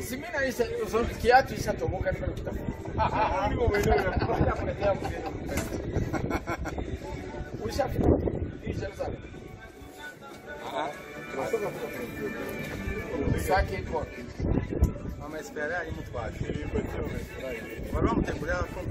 Simina isa kiatu isa toboka ni kitafuta. Niko mwenyewe na kuletea mgeni. Ushafika Jerusalem. Sake kwa. Mama espera aí muito baixo. Vamos temporar com.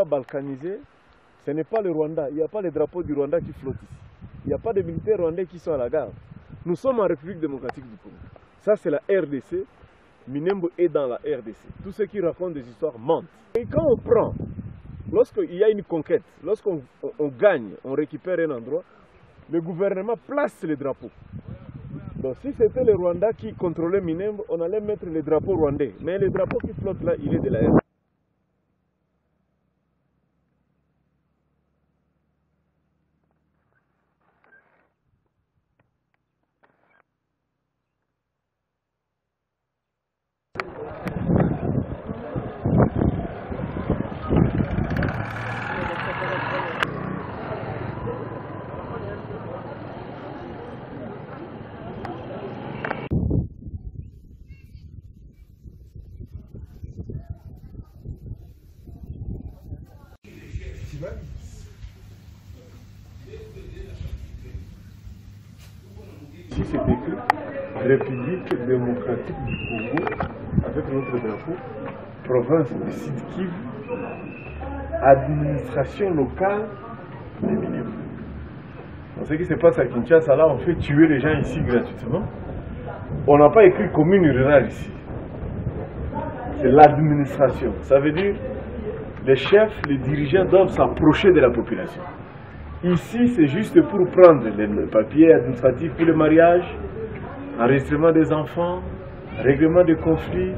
Não, balkanisé, ce n'est pas le Rwanda. Il n'y a pas les drapeaux du Rwanda qui flottent ici. Il n'y a pas de militaires rwandais qui sont à la gare. Nous sommes en République démocratique du Congo. Ça, c'est la RDC. Minembo est dans la RDC. Tous ceux qui racontent des histoires mentent. Et quand on prend, lorsqu'il y a une conquête, lorsqu'on gagne, on récupère un endroit, le gouvernement place les drapeaux. Donc si c'était le Rwanda qui contrôlait Minembo, on allait mettre les drapeaux rwandais. Mais le drapeau qui flotte là, il est de la RDC. Ici c'est écrit République démocratique du Congo avec notre drapeau, province du Sud-Kivu, administration locale des Minembwe. Ce qui se passe à Kinshasa, là on fait tuer les gens ici gratuitement. On n'a pas écrit commune rurale ici. C'est l'administration. Ça veut dire les chefs, les dirigeants doivent s'approcher de la population. Ici, c'est juste pour prendre les papiers administratifs pour le mariage, enregistrement des enfants, règlement des conflits,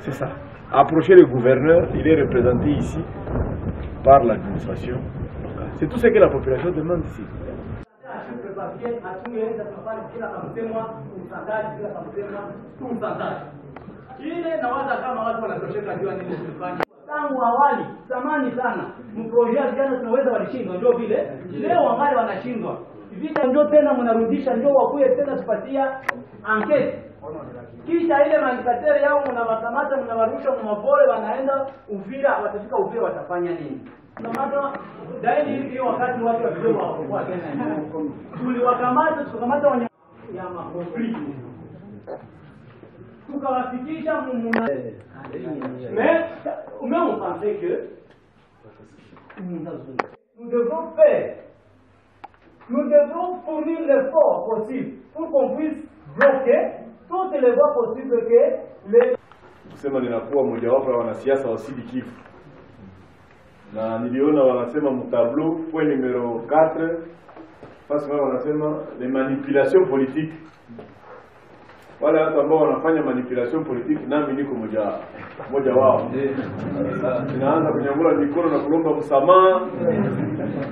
c'est ça. Approcher le gouverneur, il est représenté ici par l'administration locale. C'est tout ce que la population demande ici. Tangu awali zamani sana mprojea vijana tunaweza walishindwa, ndio vile leo wangali wanashindwa vita, ndio tena mnarudisha, ndio wakuye tena tupatia anketi, kisha ile mandikateri yao mnawakamata, mnawarusha mwapole, wanaenda Uvira, watafika Uvira watafanya nini? Tunamata daili hiyo wakati watu wakiwa hawakuwa tena, tuliwakamata tukamata wanyama ya makonflikt tukawafikisha mumuna. Mais on pensait que nous devons faire, nous devons fournir l'effort possible pour qu'on puisse bloquer toutes les voies possibles que les... Kusema ninakuwa mojawapo ya wanasiasa wa Sud-Kivu. Na niliona wanasema mtablo point numéro 4 parce que wanasema les manipulations politiques. Wale watu ambao wanafanya manipulation politique nami niko moja wao. Tunaanza kunyangula mikono na kulomba msamaha.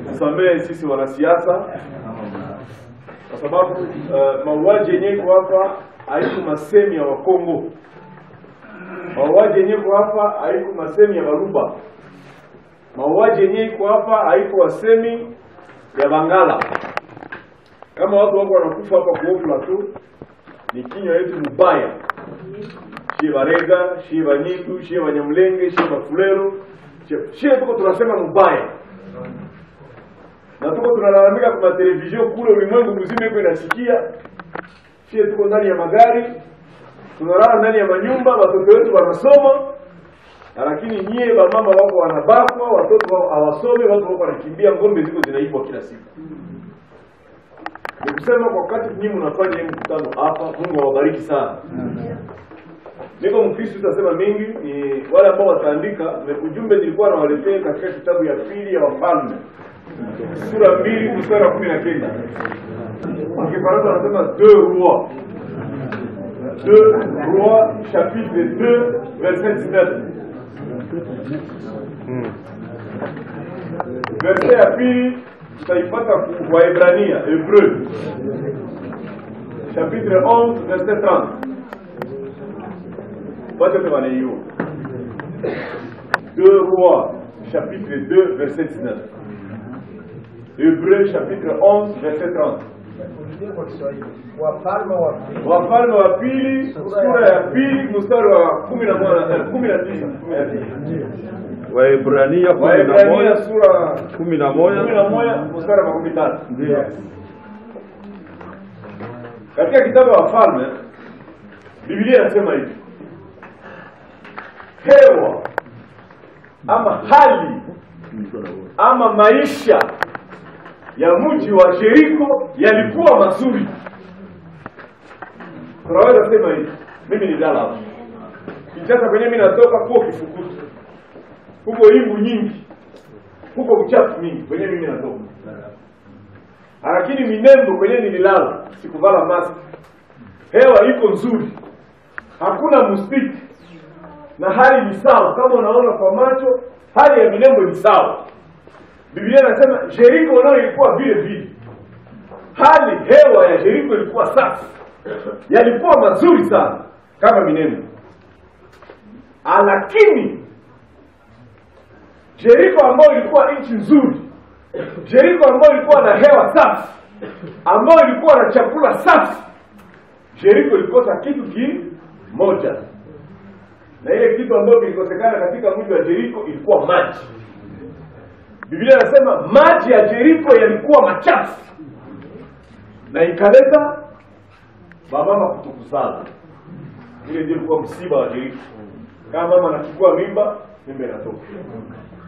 Tusamehe sisi wanasiasa. Kwa sababu mauaji yenyewe hapa haiko masemi ya Wakongo. Mauaji yenyewe hapa haiko masemi ya Baluba. Mauaji yenyewe hapa haiko wasemi ya Bangala. Kama watu wako wanakufa hapa kwa plateau, ni kinywa yetu mbaya. Shie Barega, shie Banyitu, shie Banyamulenge, shie Bafulero, shie tuko tunasema mbaya. Na tuko tunalalamika kwa televisheni kule ulimwengu mzima yuko inasikia. Shie tuko ndani ya magari, tunalala ndani ya manyumba, watoto wetu wanasoma. Lakini nyie mama wako wanabakwa, watoto wao hawasome, watu wako wanakimbia, ngombe ziko zinaibwa kila siku. Nikusema kwa wakati nyinyi mnafanya hii mkutano hapa, Mungu awabariki sana. Niko Mkristo tutasema mingi, ni wale ambao wataandika, ujumbe nilikuwa nawaletea katika kitabu ya pili ya Wafalme. Sura 2 mstari wa 19. Kwa Kifaransa wanasema 2 Rois. 2 Rois chapitre 2 verset 19. Verset ya pili tutaipata kwa Waebrania, Hebreu chapitre 11 verset 30. Wacha tuone hiyo. 2 Rois chapitre 2 verset 19. Hebreu chapitre 11 verset 30. Wafalme wa pili sura ya pili mstari wa 19. Waebrania sura 11 mstari wa 13. Ndio. Katika kitabu wa Wafalme Biblia inasema hivi. Hewa ama hali ama maisha ya mji wa Jericho yalikuwa mazuri. Tunaweza sema hivi. Mimi ni Dallas. Kichaka kwenye mimi natoka kwa kifukutu. Huko imbu nyingi. Huko uchafu mingi kwenye mimi natoka. Lakini Minembo kwenye nililala, sikuvala mask. Hewa iko nzuri. Hakuna mustiki. Na hali ni sawa kama unaona kwa macho, hali ya Minembo ni sawa. Biblia inasema Jericho nao ilikuwa vile vile. Hali hewa ya Jericho ilikuwa safi. Yalikuwa mazuri sana kama Minembo. Lakini Jericho ambayo ilikuwa nchi nzuri, Jericho ambayo ilikuwa na hewa safi, ambayo ilikuwa na chakula safi, Jericho ilikosa kitu kimoja. Na ile kitu ambayo kilikosekana katika mji wa Jericho ilikuwa maji. Biblia inasema maji ya Jericho yalikuwa machafu. Na ikaleta mama kutukuzana. Ile ndio ilikuwa msiba wa Jericho. Kama mama anachukua mimba, mimba inatoka.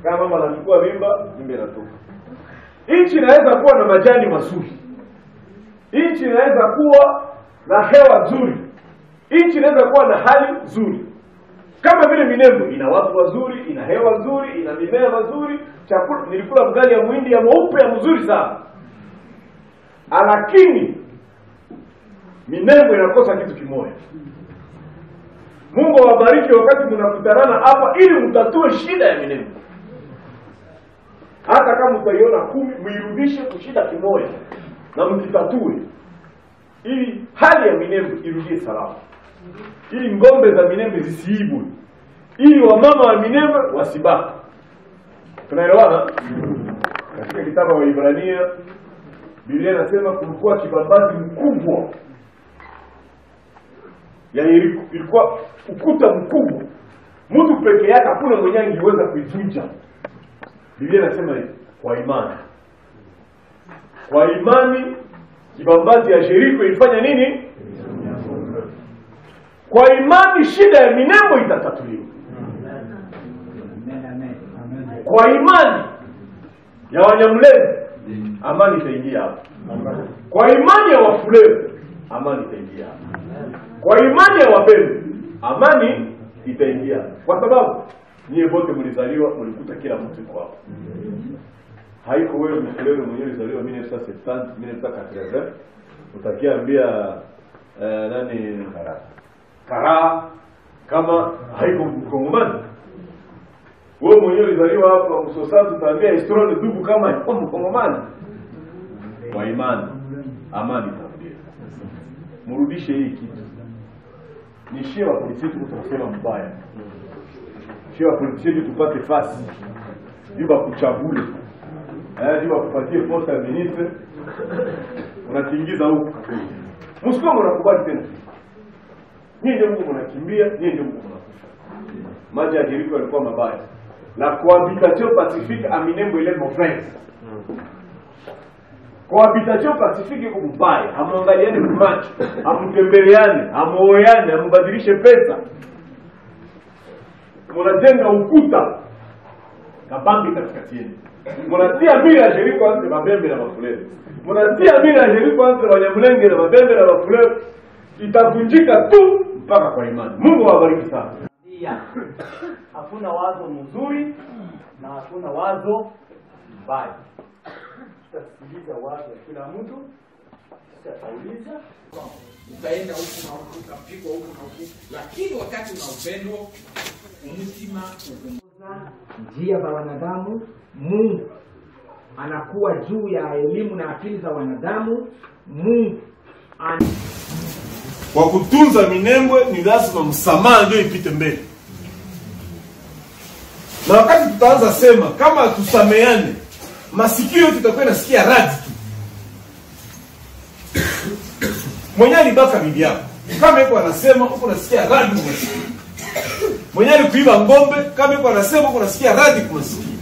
Kama mama anachukua mimba, mimba inatoka. Nchi inaweza kuwa na majani mazuri. Nchi inaweza kuwa na hewa nzuri. Nchi inaweza kuwa na hali nzuri. Kama vile Minembo ina watu wazuri, ina hewa nzuri, ina mimea mazuri, chakula nilikula mgali ya muhindi ya mweupe ya mzuri sana. Lakini Minembo inakosa kitu kimoja. Mungu awabariki wakati mnakutana hapa ili mtatue shida ya Minembo. Hata kama utaiona 10, muirudishe kushida kimoja na mkitatue ili hali ya Minembo irudie salama. Ili ngombe za Minembe zisiibwe. Ili wamama wa Minembe wasibaki. Tunaelewana? Katika kitabu wa Waebrania Biblia inasema kulikuwa kibambazi mkubwa. Yaani ilikuwa ukuta mkubwa. Mtu peke yake hakuna mwenye angeweza kuivunja. Biblia inasema hivi, kwa imani. Kwa imani kibambazi ya Jericho ilifanya nini? Kwa imani shida ya Minembo itatatuliwa. Kwa imani ya Wanyamulenge amani itaingia hapo. Kwa imani ya Wafulero amani itaingia hapo. Kwa imani ya Wabembe amani itaingia. Kwa sababu nyie wote mlizaliwa, mlikuta kila mtu yuko hapo. Haiko wewe Mfulero mwenyewe ulizaliwa 1970 1980 utakiambia nani Kara kama haiko Mkongomani. Wewe mwenyewe ulizaliwa hapa Msosatu utaambia Estrone dubu kama haiko Mkongomani. Kwa imani amani itakuja. Mrudishe hii kitu. Ni shia wa polisi tunasema mbaya. Shia wa polisi tupate fasi. Yuba kuchagule. Yuba kupatie posta ya ministre. Unatingiza huko. Msikomo unakubali tena. Nyinyi ndio mko mnakimbia, nyinyi ndio mko mnakufa. Maji ya Jericho yalikuwa mabaya. La cohabitation pacifique à Minembwe ile mauvaise. Cohabitation pacifique iko mbaya, hamuangaliane macho, hamtembeleane, hamuoane, hambadilishe pesa. Mnajenga ukuta kabambi katikati yenu. Mnatia mila ya Jericho entre Mabembe na Bafulero. Mnatia mila ya Jericho entre Banyamulenge na Mabembe na Bafulero. Itavunjika tu mpaka kwa imani. Mungu awabariki sana. Hakuna wazo mzuri na hakuna wazo mbaya. Tutasikiliza wazo ya kila mtu, tutauliza, utaenda huku na huku, utapigwa huku na huku, lakini wakati una upendo, umutima njia za wanadamu, Mungu anakuwa juu ya elimu na akili za wanadamu. Mungu kwa kutunza Minembwe ni lazima msamaha ndio ipite mbele. Na wakati tutaanza sema kama tusameane, masikio tutakuwa nasikia radi tu. Mwenye alibaka bibi yako, kama yuko anasema uko nasikia radi kwa masikio. Mwenye alikuiba ngombe, kama yuko anasema uko nasikia radi kwa masikio.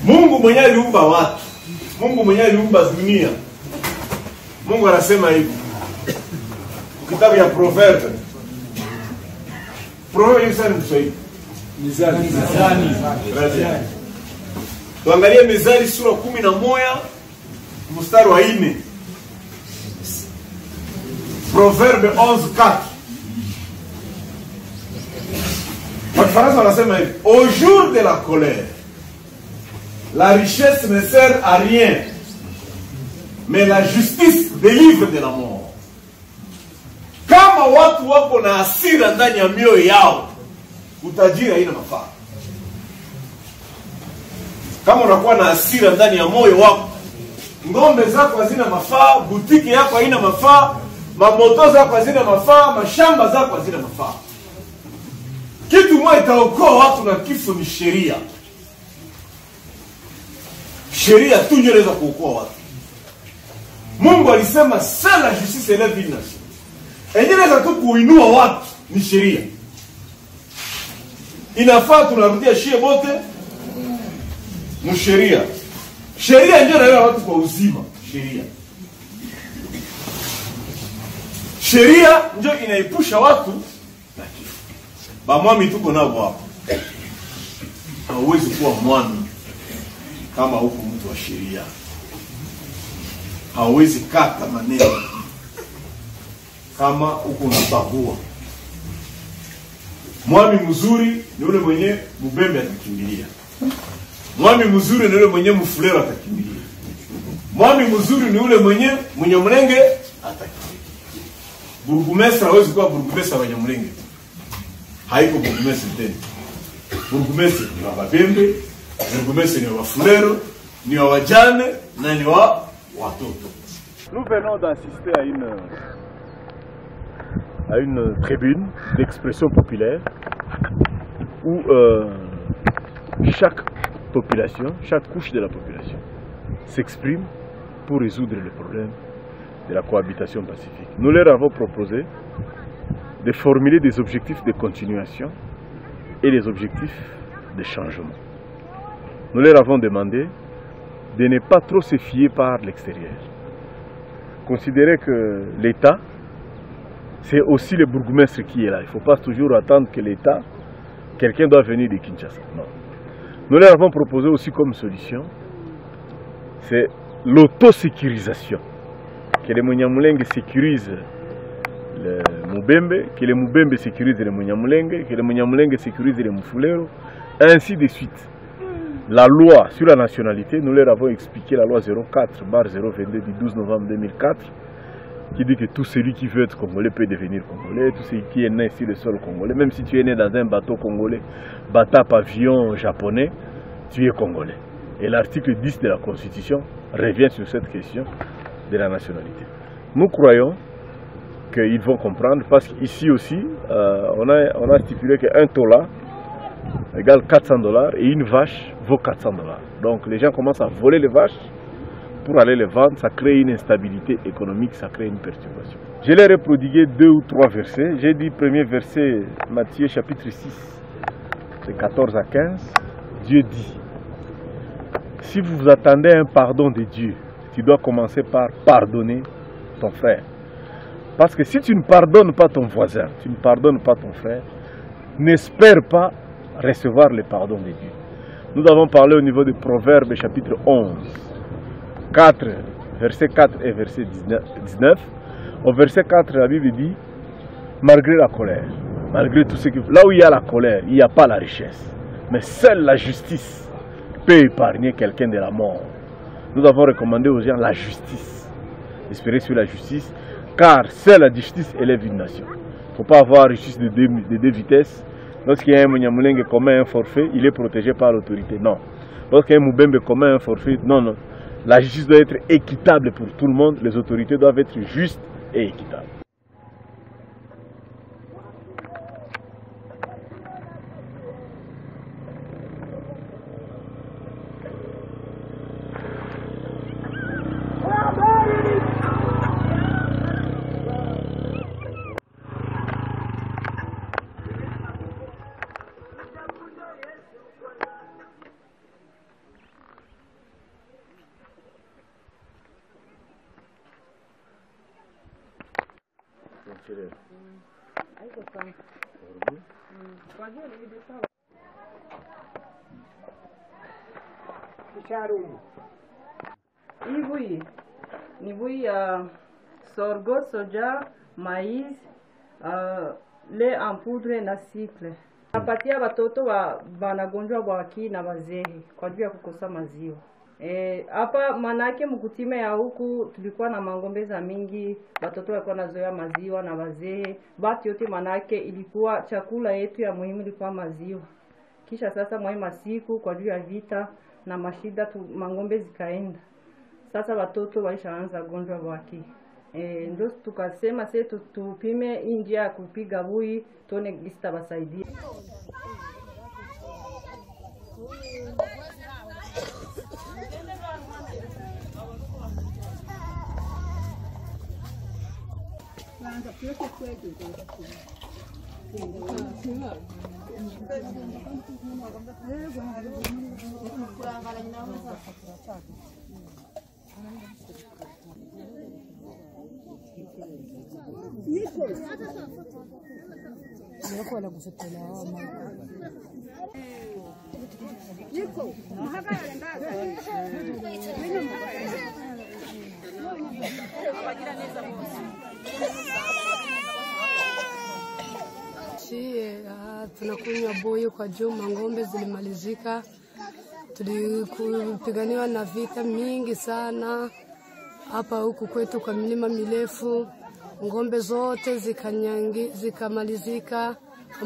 Mungu mwenye aliumba watu, Mungu mwenye aliumba dunia, Mungu anasema hivi. Kitabu ya Proverbe. Proverbe hivi sana Kiswahili. Mizani. Tuangalie Mizali sura 11 mstari wa 4. Proverbe 11:4. Kwa Kifaransa wanasema hivi. Au jour de la colère, la richesse ne sert à rien, mais la justice délivre de la mort. Kama watu wako na hasira ndani ya mioyo yao, utajiri haina mafaa. Kama unakuwa na hasira ndani ya moyo wako, ngombe zako hazina mafaa, butiki yako haina mafaa, mamoto zako hazina mafaa, mashamba zako hazina mafaa. Kitu moja itaokoa watu na kifo ni sheria. Sheria tu ndio inaweza kuokoa watu. Mungu alisema seule la justice élève une nation. Inaweza tu kuinua watu ni sheria. Inafaa tunarudia shie bote msheria. Sheria ndio inaleta watu kwa uzima, sheria. Sheria ndio inaepusha watu na kifo. Bamwami tuko nao hapo. Hauwezi kuwa mwami kama huko mtu wa sheria. Hauwezi kata maneno kama huko unabagua. Mwami mzuri ni yule mwenye Mubembe atakimbilia. Mwami mzuri ni yule mwenye Mfulero atakimbilia. Mwami mzuri ni yule mwenye Mnyamulenge atakimbilia. Burugumestre hawezi kuwa burugumestre wa Nyamulenge. Haiko burugumestre tena. Burugumestre ni wa Babembe, burugumestre ni wa Mfulero, ni wa wajane na ni wa watoto. Nous venons d'assister à une tribune d'expression populaire où chaque population, chaque couche de la population s'exprime pour résoudre le problème de la cohabitation pacifique. Nous leur avons proposé de formuler des objectifs de continuation et des objectifs de changement. Nous leur avons demandé de ne pas trop se fier par l'extérieur. Considérer que l'État, c'est aussi le bourgmestre qui est là. Il ne faut pas toujours attendre que l'État, quelqu'un doit venir de Kinshasa. Non. Nous leur avons proposé aussi comme solution, c'est l'autosécurisation. Que les Munyamulenge sécurisent le Mubembe, que les Mubembe sécurisent les Munyamulenge, que les Munyamulenge sécurisent les Mufulero, ainsi de suite. La loi sur la nationalité, nous leur avons expliqué la loi 04/022 du 12 novembre 2004, qui dit que tout celui qui veut être congolais peut devenir congolais, tout celui qui est né sur le sol congolais, même si tu es né dans un bateau congolais, bateau pavillon japonais, tu es congolais. Et l'article 10 de la Constitution revient sur cette question de la nationalité. Nous croyons qu'ils vont comprendre, parce qu'ici aussi, on a stipulé qu'un tola égale $400 et une vache vaut $400. Donc les gens commencent à voler les vaches pour aller les vendre, ça crée une instabilité économique, ça crée une perturbation. Je l'ai reprodigué 2 ou 3 versets. J'ai dit premier verset, Matthieu chapitre 6, c'est 14 à 15. Dieu dit, si vous attendez un pardon de Dieu, tu dois commencer par pardonner ton frère. Parce que si tu ne pardonnes pas ton voisin, tu ne pardonnes pas ton frère, n'espère pas recevoir le pardon de Dieu. Nous avons parlé au niveau de Proverbes chapitre 11, 4, verset 4 et verset 19. Au verset 4, la Bible dit, malgré la colère, malgré tout ce qui... Là où il y a la colère, il n'y a pas la richesse. Mais seule la justice peut épargner quelqu'un de la mort. Nous avons recommandé aux gens la justice. Espérer sur la justice, car seule la justice élève une nation. Il ne faut pas avoir justice de deux vitesses. Lorsqu'il y a un Mouniamoulengue commet un forfait, il est protégé par l'autorité. Non. Lorsqu'il y a un Moubembe commet un forfait, non, non. La justice doit être équitable pour tout le monde. Les autorités doivent être justes et équitables. Hii ni bui ya sorgho, soja, mais, le en poudre na cycle. Napatia watoto wanagonjwa bwaki na wazee kwa juu ya kukosa maziwa. Hapa manake mkutime ya huku tulikuwa na mangombe za mingi, watoto walikuwa nazoea maziwa na wazee. Bati yote manake ilikuwa chakula yetu ya muhimu ilikuwa maziwa. Kisha sasa mwa siku kwa juu ya vita na mashida mangombe zikaenda. Sasa watoto waishaanza gonjwa bwaki. Ndio tukasema sasa tupime njia ya kupiga bui tuone gista basaidia. Tunakunywa boyo kwa juma, ngombe zilimalizika, tulipiganiwa na vita mingi sana hapa huku kwetu kwa milima mirefu. Ngombe zote zikamalizika,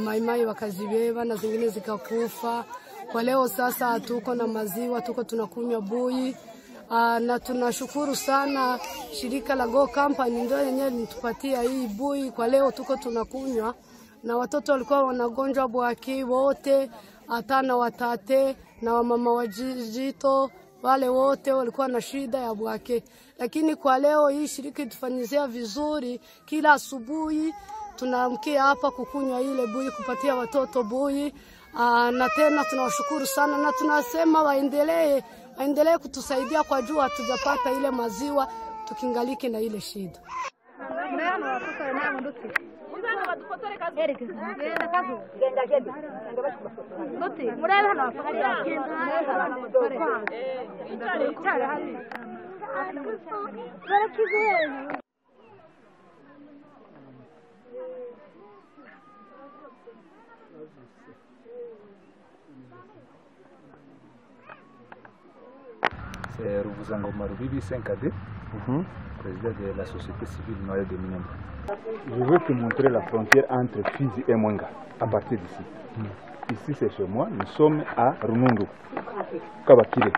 maimai wakazibeba na zingine zikakufa. Kwa leo sasa hatuko na maziwa, tuko tunakunywa bui. Na tunashukuru sana shirika la Go Company ndio yenyewe litupatia hii bui. Kwa leo tuko tunakunywa, na watoto walikuwa wanagonjwa bwaki wote, hata na watate na wamama wajizito wale wote walikuwa na shida ya bwaki. Lakini kwa leo hii shirika itufanyizia vizuri, kila asubuhi tunaamkia hapa kukunywa ile bui, kupatia watoto bui. Na tena tunawashukuru sana na tunasema waendelee kutusaidia kwa juu hatujapata ile maziwa tukingaliki na ile shida. C'est Ruvuzango Marubibi 5AD, président de la société civile noyau de Minembwe. Je veux te montrer la frontière entre Fizi et Mwenga, à partir d'ici. Ici c'est chez moi, nous sommes à Runundu, Kabakire.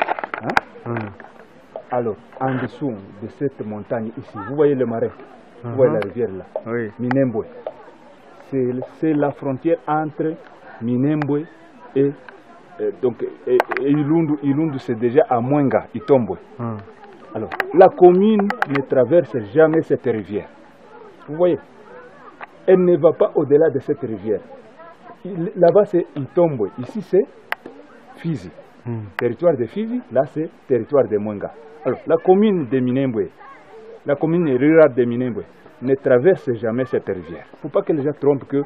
Alors, en dessous de cette montagne ici, vous voyez le marais, vous voyez la rivière là, Minembwe. C'est la frontière entre Minembwe et donc Ilundu c'est déjà à Mwenga, Itombwe. Alors, la commune ne traverse jamais cette rivière. Vous voyez, elle ne va pas au-delà de cette rivière. Là-bas, c'est Itombwe. Ici, c'est Fizi. Territoire de Fizi, là, c'est territoire de Mwenga. Alors, la commune de Minembwe, la commune rurale de Minembwe, ne traverse jamais cette rivière. Il ne faut pas que les gens trompent que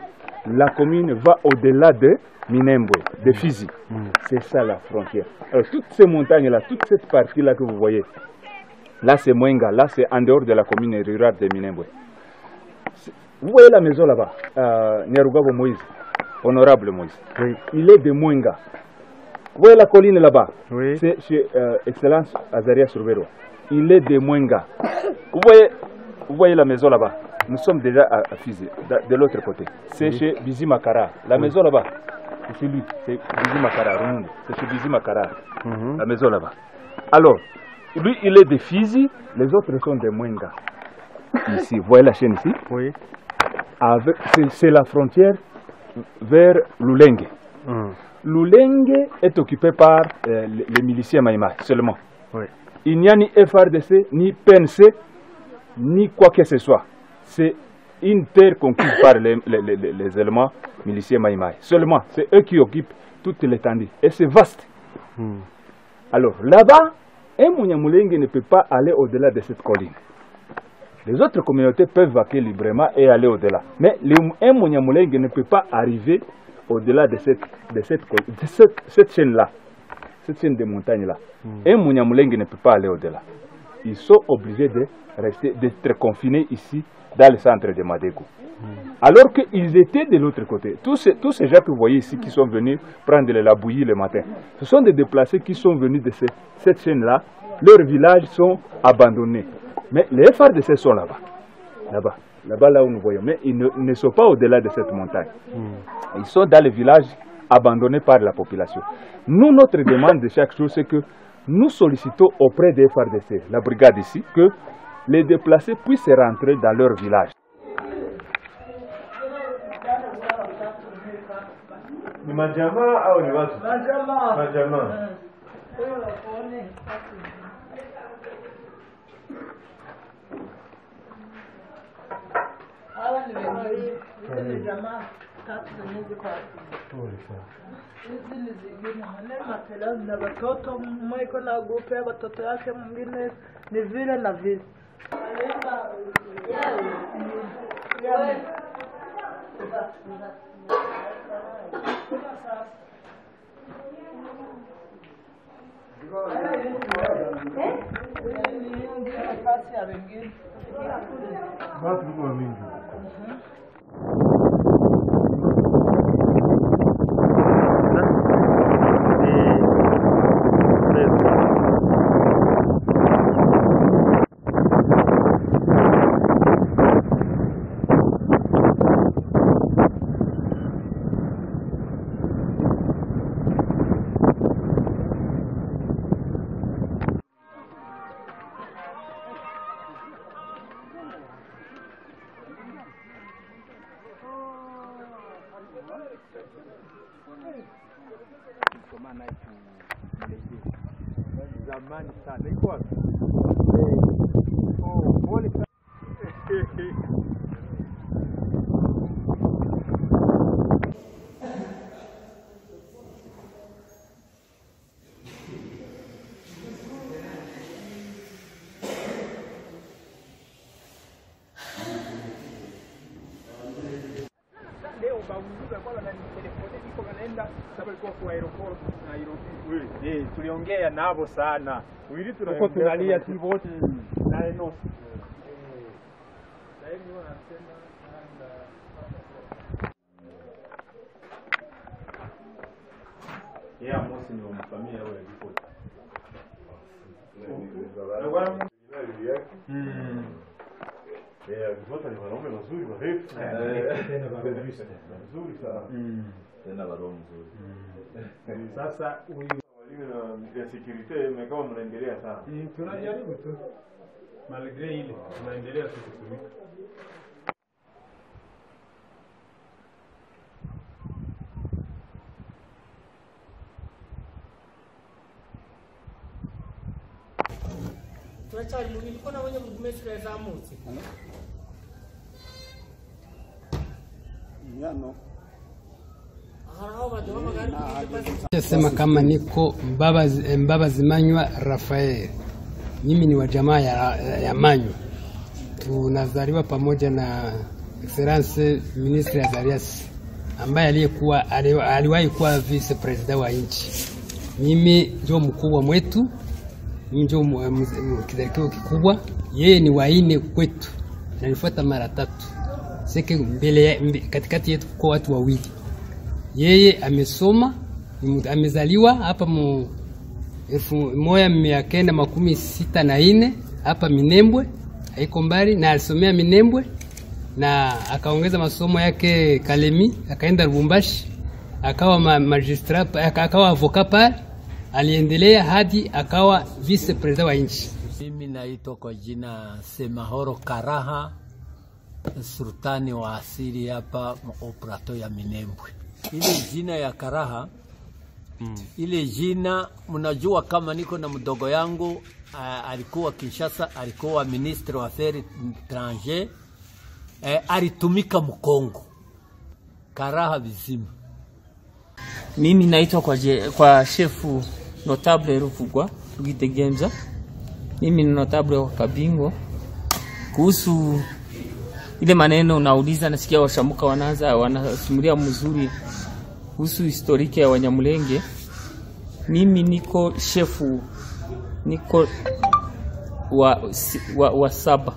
la commune va au-delà de Minembwe, de Fizi. C'est ça la frontière. Alors, toutes ces montagnes-là, toute cette partie-là que vous voyez, là, c'est Mwenga, là, c'est en dehors de la commune rurale de Minembwe. Vous voyez la maison là-bas, Nyarugabo Moïse, honorable Moïse. Oui. Il est de Mwenga. Vous voyez la colline là-bas, oui. C'est chez Excellence Azaria Surbero. Il est de Mwenga. Vous voyez la maison là-bas. Nous sommes déjà à Fizi, de l'autre côté. C'est chez Bizi Makara. La maison là-bas, c'est lui, c'est Bizi Makara. C'est chez Bizi Makara, la maison là-bas. Alors, lui, il est de Fizi, les autres sont de Mwenga. Ici, vous voyez la chaîne ici? Oui. C'est la frontière vers Lulenge. Lulenge est occupé par les miliciens Maïma seulement. Oui. Il n'y a ni FRDC, ni PNC, ni quoi que ce soit. C'est une terre conquise par les éléments miliciens Maïma. Seulement, c'est eux qui occupent toute l'étendue. Et c'est vaste. Alors, là-bas, un Munyamulenge ne peut pas aller au-delà de cette colline. Les autres communautés peuvent vaquer librement et aller au-delà. Mais un Munyamulenge ne peut pas arriver au-delà de cette chaîne-là, cette chaîne de montagnes-là. Un Munyamulenge ne peut pas aller au-delà. Ils sont obligés d'être confinés ici, dans le centre de Madego. Alors qu'ils étaient de l'autre côté. Tous ces gens que vous voyez ici qui sont venus prendre la bouillie le matin, ce sont des déplacés qui sont venus de cette chaîne-là. Leurs villages sont abandonnés. Mais les FARDC sont là-bas. Là-bas, là où nous voyons. Mais ils ne sont pas au-delà de cette montagne. Ils sont dans les villages abandonnés par la population. Nous, notre demande de chaque jour, c'est que nous sollicitons auprès des FARDC, la brigade ici, que les déplacés puissent rentrer dans leur village. Ni majamaa au ni watu? Majamaa. Hawa ni wengine jamaa tatu zenye ziko hizi ni zingine matela na watoto, mmoja iko na grupu ya watoto yake, mwingine ni vile na vile. Watu kwa mingi. Zamani sana iko wapi? Pole sana. Leo baunduka kwa na telefoni iko kanaenda sababu kwa aeroport Nairobi. Tuliongea nabo sana. Tuko tunalia tu wote na enosi. Sasa hivi wanasema Mosi ni wa familia wewe ripoti. Ripoti ni wanaume wazuri warefu. Tena wazuri sana. Tena waro mzuri. Sasa huyu walimu na security mmekao mnaendelea sana. Tunajaribu tu. Malgré ile tunaendelea kutumika. Turachari mu bintu ko nabonye mu metero yazamutse. Yano. Sema kama niko Mbabazi Manywa Rafael. Mimi ni wa jamaa ya Manywa. Tunazaliwa pamoja na Excellence Ministre Azarias ambaye aliwahi kuwa vice president wa nchi. Mimi ndio mkubwa mwetu, mimi ndio kidalikio kikubwa. Yeye ni waine kwetu. Nalifuata mara 3. Seke mbele katikati yetu kwa watu wawili. Yeye amesoma, amezaliwa hapa mu 1964 hapa Minembwe, haiko mbali, na alisomea Minembwe na akaongeza masomo yake Kalemi, akaenda Lubumbashi, akawa magistrat, akawa avocat pale, aliendelea hadi akawa vice president wa nchi. Mimi naitwa kwa jina Semahoro Karaha, sultani wa asili hapa operato ya Minembwe. Ile jina ya Karaha, ile jina mnajua kama niko na mdogo yangu alikuwa Kinshasa, alikuwa ministre wa affaires étrangères, alitumika Mkongo. Karaha bizima. Mimi naitwa kwa chefu notable Ruvugwa Rugitegemza. Mimi ni notable wa Kabingo. Kuhusu ile maneno unauliza, nasikia washamuka wanasimulia mzuri kuhusu historia ya Wanyamulenge. Mimi niko chefu, niko wa saba.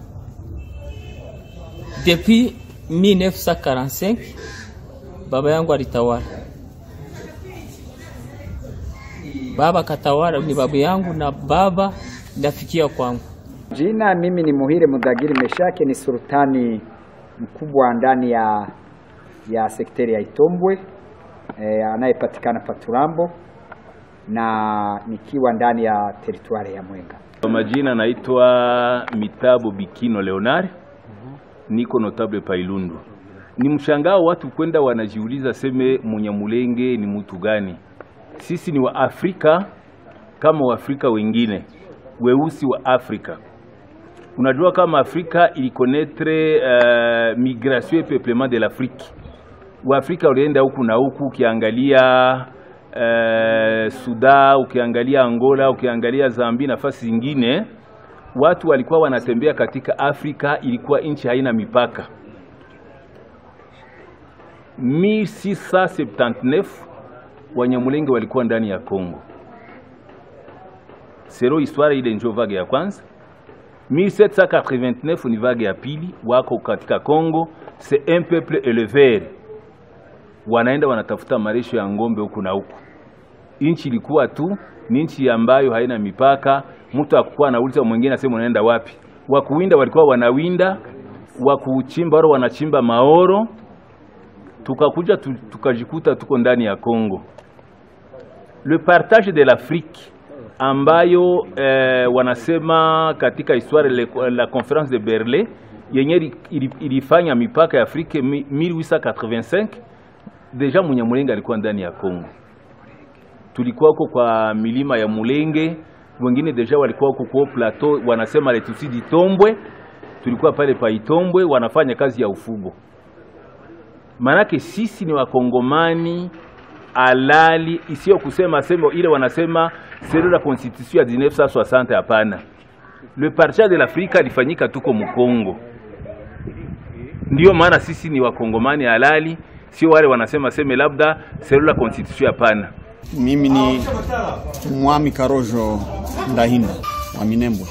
Depuis 1945 baba yangu alitawala. Baba katawala, ni baba yangu na baba ndafikia kwangu. Jina mimi ni Muhire Mudagiri Meshake, ni sultani mkubwa ndani ya sekteri ya Itombwe, anayepatikana Paturambo, na nikiwa ndani ya teritwari ya Mwenga. Kwa majina naitwa Mitabo Bikino Leonard, niko notable Pailundu. Ni mshangao watu kwenda wanajiuliza seme Munyamulenge ni mtu gani? Sisi ni wa Afrika kama wa Afrika wengine, weusi wa Afrika. Unajua kama Afrika ilikonetre migration et peuplement de l'Afrique. Wa Afrika walienda huku na huku, ukiangalia Sudan, ukiangalia Angola, ukiangalia Zambia, nafasi zingine, watu walikuwa wanatembea katika Afrika, ilikuwa nchi haina mipaka. 1679 Wanyamulenge walikuwa ndani ya Kongo. Sero histoire ile njo vague ya kwanza. 1789 ni vague ya pili, wako katika Kongo. C'est un peuple éleveur. Wanaenda wanatafuta marisho ya ngombe huku na huku. Inchi ilikuwa tu ni nchi ambayo haina mipaka. Mtu akukua anauliza mwingine asema unaenda wapi. Wakuwinda walikuwa wanawinda, wakuchimba wao wanachimba maoro. Tukakuja tukajikuta tuko ndani ya Kongo. Le partage de l'Afrique ambayo wanasema katika histoire la conférence de Berlin yenye ilifanya mipaka ya Afrika 1885, deja Munyamulenge alikuwa ndani ya Kongo. Tulikuwa huko kwa milima ya Mulenge, wengine deja walikuwa huko kwa plateau wanasema le Tutsi d'Itombwe, tulikuwa pale pa Itombwe wanafanya kazi ya ufugo. Manake sisi ni wakongomani alali, isio kusema sema ile wanasema c'est la constitution ya 1960, hapana. Le partage de l'Afrique ilifanyika tuko Mkongo. Ndio maana sisi ni wakongomani halali, sio wale wanasema sema labda c'est la constitution, hapana. Mimi ni Mwami Karojo Ndahinda wa Minembwe.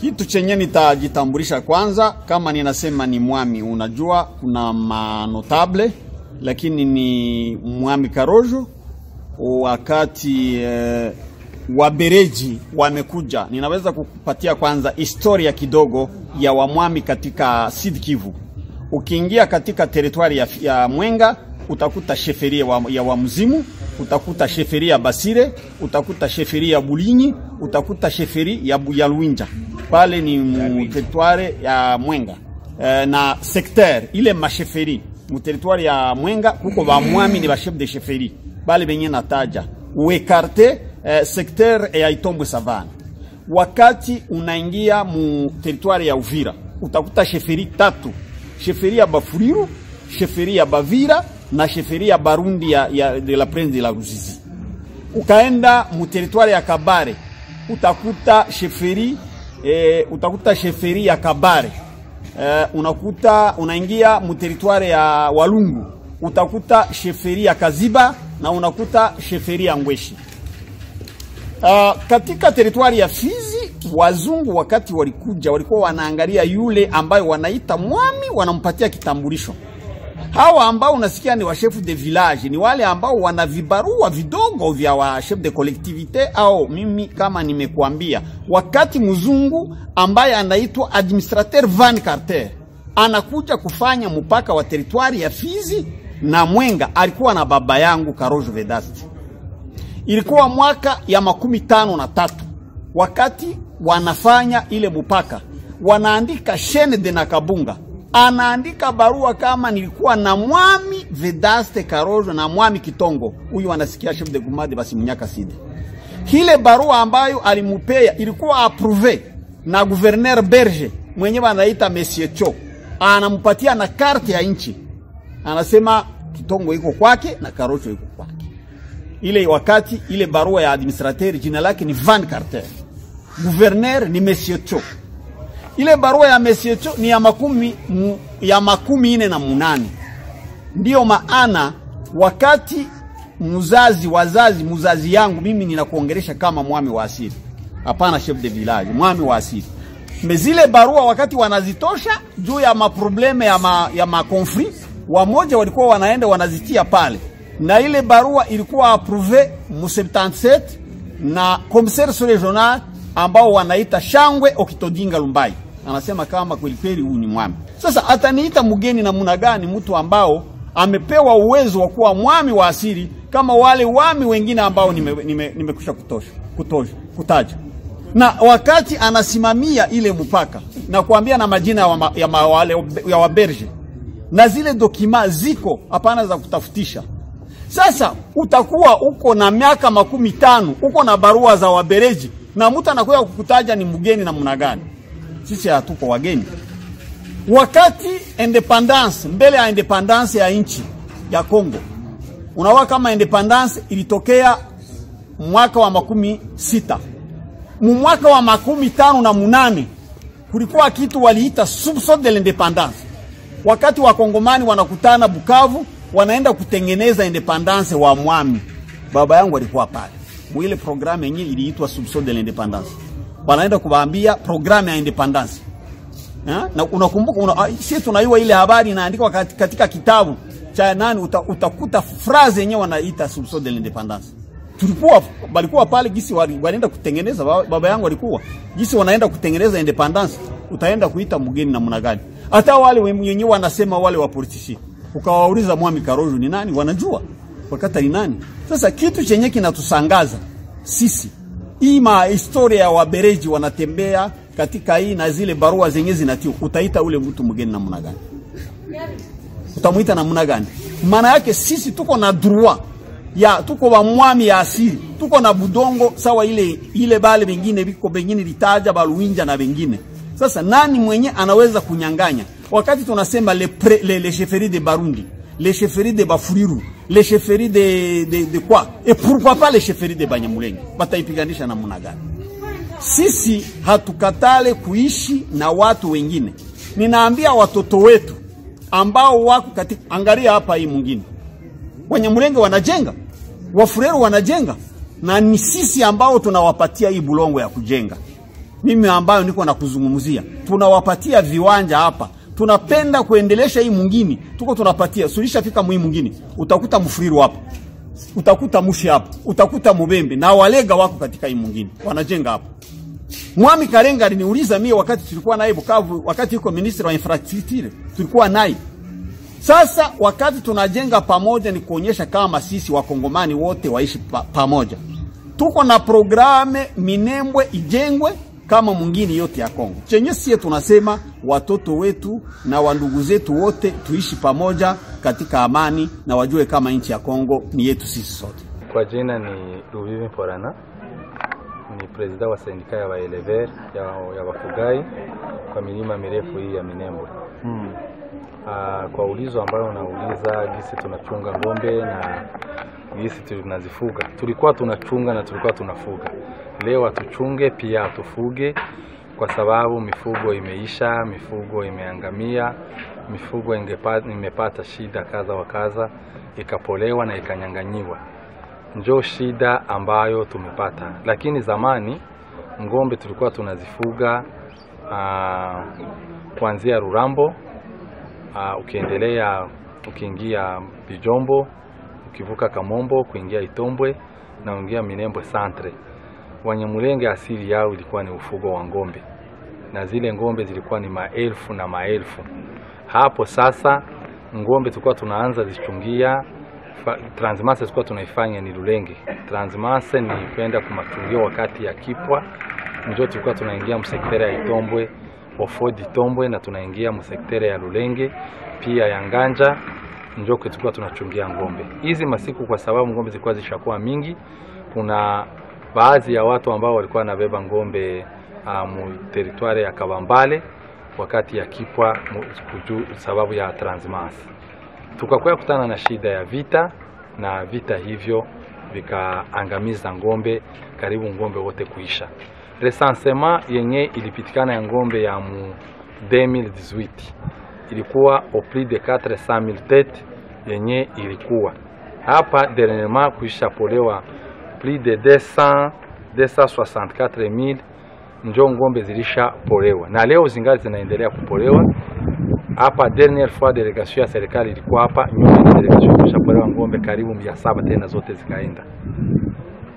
Kitu chenye nitajitambulisha kwanza, kama ninasema ni mwami, unajua kuna manotable, lakini ni Mwami Karojo. Wakati Wabereji wamekuja, ninaweza kukupatia kwanza historia kidogo ya wamwami katika Sud Kivu. Ukiingia katika teritwari ya Mwenga, utakuta sheferia ya Wamuzimu, utakuta sheferia ya Basire, utakuta sheferia ya Bulinyi, utakuta sheferia ya Luinja. Pale ni teritwari ya Mwenga. Na secteur ile masheferi mu teritwari ya Mwenga kuko ba mwami ni ba chef de chefferie bale benye nataja uekarte secteur ya Itombwe Savane. wakati unaingia mu territoire ya Uvira utakuta sheferi 3, sheferi ya Bafuriru, sheferi ya Bavira na sheferi ya Barundi ya de la Prince de la Ruzizi. Ukaenda mu territoire ya Kabare utakuta sheferi ya Kabare. Unaingia mu territoire ya Walungu utakuta sheferi ya Kaziba na unakuta sheferi ya Ngweshi. Katika territoire ya Fizi, wazungu wakati walikuja walikuwa wanaangalia yule ambaye wanaita mwami, wanampatia kitambulisho. Hawa ambao unasikia ni wa chef de village ni wale ambao wana vibarua vidogo vya wa chef de collectivité, au mimi kama nimekuambia, wakati mzungu ambaye anaitwa administrateur Van Carter anakuja kufanya mpaka wa territoire ya Fizi na Mwenga, alikuwa na baba yangu Karojo Vedaste. Ilikuwa mwaka ya 53 wakati wanafanya ile mpaka, wanaandika Shene de Nakabunga anaandika barua kama nilikuwa na mwami Vedaste Karojo na mwami Kitongo, huyu anasikia chef de gumade basi Munyaka Side. Hile barua ambayo alimupea ilikuwa approuvé na gouverneur Berger mwenyewe anaita Monsieur Cho, anampatia na karte ya nchi, anasema Kitongo iko kwake na Karojo iko kwake. Ile wakati ile barua ya administrateur jina lake ni Van Carter, gouverneur ni Monsieur Cho. Ile barua ya Monsieur Cho ni ya 48. Ndiyo maana wakati muzazi yangu mimi ninakuongelesha kama mwami wa asili, hapana chef de village, mwami wa asili. Mezile barua wakati wanazitosha juu ya maprobleme ya makonflit, wamoja walikuwa wanaenda wanazitia pale, na ile barua ilikuwa approuvé mu 77 na commissaire regional ambao wanaita Shangwe Okitodinga Lumbai. Anasema kama kweli huyu ni mwami. Sasa ataniita mgeni na namna gani mtu ambao amepewa uwezo wa kuwa mwami wa asili kama wale wami wengine ambao nimekusha kutaja. Na wakati anasimamia ile mpaka na kuambia na majina ya waberge na zile dokima ziko hapana za kutafutisha. Sasa utakuwa uko na miaka 15 uko na barua za wabereji na mtu anakuja kukutaja ni mgeni na namna gani? Sisi hatuko wageni. Wakati independence, mbele ya independence ya nchi ya Kongo, unaona kama independence ilitokea mwaka wa 16. Mwaka wa 58 kulikuwa kitu waliita soubçon de l'indépendance. Wakati wa Kongomani wanakutana Bukavu, wanaenda kutengeneza independence wa mwami. Baba yangu alikuwa pale. Mwile programu yenyewe iliitwa soubçon de l'indépendance. Wanaenda kuwaambia programu ya independence. Na unakumbuka sisi tunaiwa ile habari inaandikwa katika kitabu cha nani, utakuta phrase yenyewe wanaita soubçon de l'indépendance. Balikuwa pale gisi wanaenda kutengeneza, baba yangu alikuwa gisi wanaenda kutengeneza independence, utaenda kuita mgeni na namna gani? Hata wale wenyewe wanasema wale wa politici, ukawauliza mwami Karojo ni nani, wanajua wakati ni nani. Sasa kitu chenye kinatusangaza sisi, hii historia ya wabereji wanatembea katika hii na zile barua zenye zinatio, utaita ule mtu mgeni na namna gani? Utamuita na namna gani? Maana yake sisi tuko na droit ya tuko wa mwami ya asili, tuko na budongo sawa ile bale bengine biko bengine litaja baluinja na bengine. Sasa nani mwenye anaweza kunyanganya? Wakati tunasema les chefferies de Barundi, les chefferies de Bafuriru, les chefferies de quoi? Et pourquoi pas les chefferies de Banyamulenge? Bataipiganisha na namna gani? Sisi hatukatale kuishi na watu wengine. Ninaambia watoto wetu ambao wako katika, angalia hapa hii mwingine, Banyamulenge wanajenga, Wafureru wanajenga, na ni sisi ambao tunawapatia hii bulongo ya kujenga. Mimi ambayo niko na kuzungumzia, tunawapatia viwanja hapa. Tunapenda kuendelesha hii mwingine, tuko tunapatia. Sulisha fika mwi mwingine, utakuta Mfuriru hapa, utakuta Mushi hapa, utakuta Mubembe na Walega wako katika hii mwingine wanajenga hapa. Mwami Karenga aliniuliza mimi wakati tulikuwa naye Bukavu, wakati yuko minister wa infrastructure, tulikuwa naye. Sasa wakati tunajenga pamoja ni kuonyesha kama sisi wakongomani wote waishi pamoja. Tuko na programe Minembwe ijengwe kama mwingine yote ya Kongo. Chenye sisi tunasema watoto wetu na wandugu zetu wote tuishi pamoja katika amani na wajue kama nchi ya Kongo ni yetu sisi sote. Kwa jina ni Luvivi Forana. ni president wa sindika ya waelever ya wafugai kwa milima mirefu hii ya Minembwe. Kwa ulizo ambayo unauliza gisi tunachunga ngombe na gisi tunazifuga. Tulikuwa tunachunga na tulikuwa tunafuga. Leo tuchunge pia tufuge kwa sababu mifugo imeisha, mifugo imeangamia, mifugo imepata shida kaza wa kaza, ikapolewa na ikanyanganyiwa. Njoo shida ambayo tumepata. Lakini zamani ngombe tulikuwa tunazifuga kuanzia Rurambo, ukiendelea ukiingia Bijombo, ukivuka Kamombo kuingia Itombwe na uingia Minembwe Centre. Wanyamulenge asili yao ilikuwa ni ufugo wa ngombe. Na zile ngombe zilikuwa ni maelfu na maelfu. Hapo sasa ngombe tulikuwa tunaanza zichungia, transmase tulikuwa tunaifanya ni Lulenge. Transmase ni kwenda kumachungio wakati ya kipwa. Njoo tulikuwa tunaingia msektere ya Itombwe, Ofodi Itombwe, na tunaingia msektere ya Lulenge pia ya Nganja. Njoo tulikuwa tunachungia ngombe. Hizi masiku kwa sababu ngombe zilikuwa zishakuwa mingi, kuna baadhi ya watu ambao walikuwa wanabeba ngombe mu territoire ya Kabambale wakati ya kipwa sababu ya transmase. Tukakuwa kutana na shida ya vita, na vita hivyo vikaangamiza ngombe, karibu ngombe wote kuisha. Recensement yenye ilipitikana ya ngombe ya mu 2018 ilikuwa au plus de 400,000 têtes yenye ilikuwa. Hapa dernièrement kuisha polewa plus de 264,000 njoo ngombe zilisha polewa. Na leo zingali zinaendelea kupolewa. Hapa dernière fois delegation ya serikali ilikuwa hapa, nyuma ya delegation kulishapolewa ngombe karibu 700 tena zote zikaenda.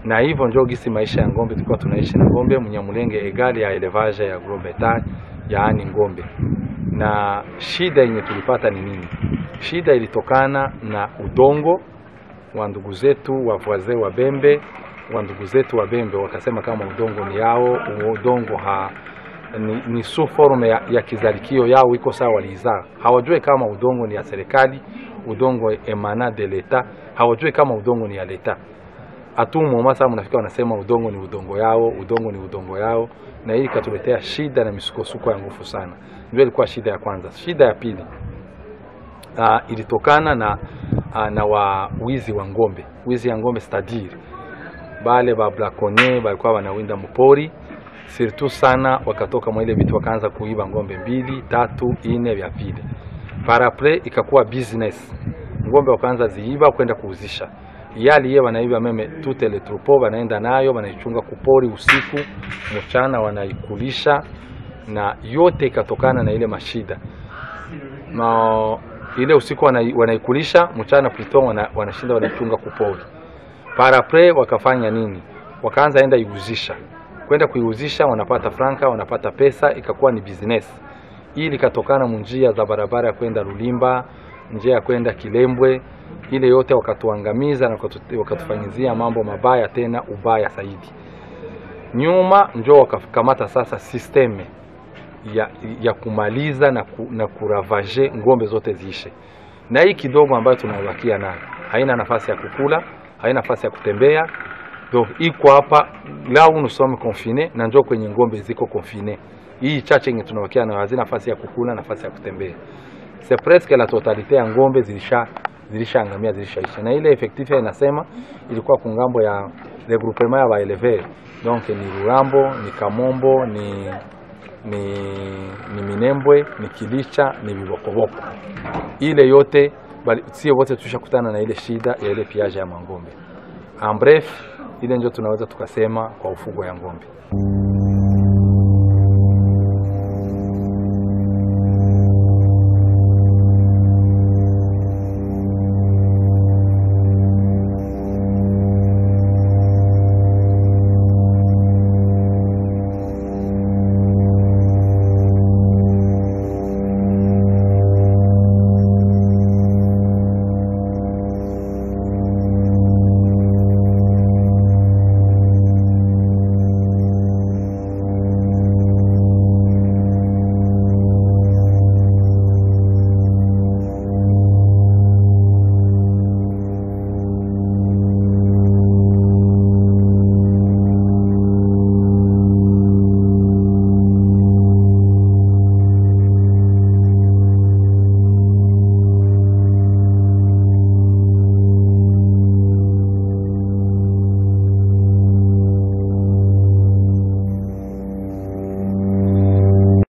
Na hivyo njoo gisi maisha ya ngombe tulikuwa tunaishi na ngombe Mnyamulenge egali ya elevage ya gros bétail, yaani ngombe. Na shida yenye tulipata ni nini? Shida ilitokana na udongo wa ndugu zetu wa voisin wa Bembe. Wa ndugu zetu wa Bembe wakasema kama udongo ni yao, udongo ni sous forme ya kizalikio yao iko sawa walizaa. Hawajui kama udongo ni ya serikali, udongo emana de l'etat, hawajui kama udongo ni ya l'etat. Atumu masa mnafika wanasema udongo ni udongo yao, udongo ni udongo yao, na hii ikatuletea shida na misukosuko ya nguvu sana. Ndio ilikuwa shida ya kwanza. Shida ya pili ilitokana na wizi wa ngombe. Wizi ya ngombe stadir. Bale ba braconnier balikuwa wanawinda mpori, surtout sana wakatoka mwa ile vitu wakaanza kuiba ngombe 2, 3, 4 vya vile. Parapre ikakuwa business. Ngombe wakaanza ziiba kwenda kuuzisha. Yali yeye wanaiba meme toutes les troupeaux, wanaenda nayo wanaichunga kupori usiku, mchana wanaikulisha, na yote ikatokana na ile mashida. Na ile usiku wanaikulisha, mchana plutôt wanashinda wanaichunga kupori. Parapre wakafanya nini? Wakaanza enda iuzisha. Kwenda kuiuzisha wanapata franka, wanapata pesa, ikakuwa ni business. Hii likatokana munjia za barabara kwenda Lulimba, njia ya kwenda Kilembwe. Ile yote wakatuangamiza na wakatufanyizia mambo mabaya, tena ubaya zaidi. Nyuma njoo wakakamata sasa systeme ya kumaliza na kuravaje ngombe zote ziishe. Na hii kidogo ambayo tunabakia nayo haina nafasi ya kukula, haina nafasi ya kutembea. Donc iko hapa là où nous sommes confinés, na njoo kwenye ngombe ziko confiné. Hii chache yenye tunabakia nayo hazina nafasi ya kukula, nafasi ya kutembea. C'est presque la totalité ya ngombe zilishaangamia, zilishaisha. Na ile effectif inasema ilikuwa kungambo ya regroupement ya baelever. Donc ni Rurambo, ni Kamombo, ni Minembwe, ni Kilicha, ni Bibokoboko. Ile yote sio wote tushakutana na ile shida ya ile piaje ya mangombe. En bref, ile ndio tunaweza tukasema kwa ufugo ya ngombe.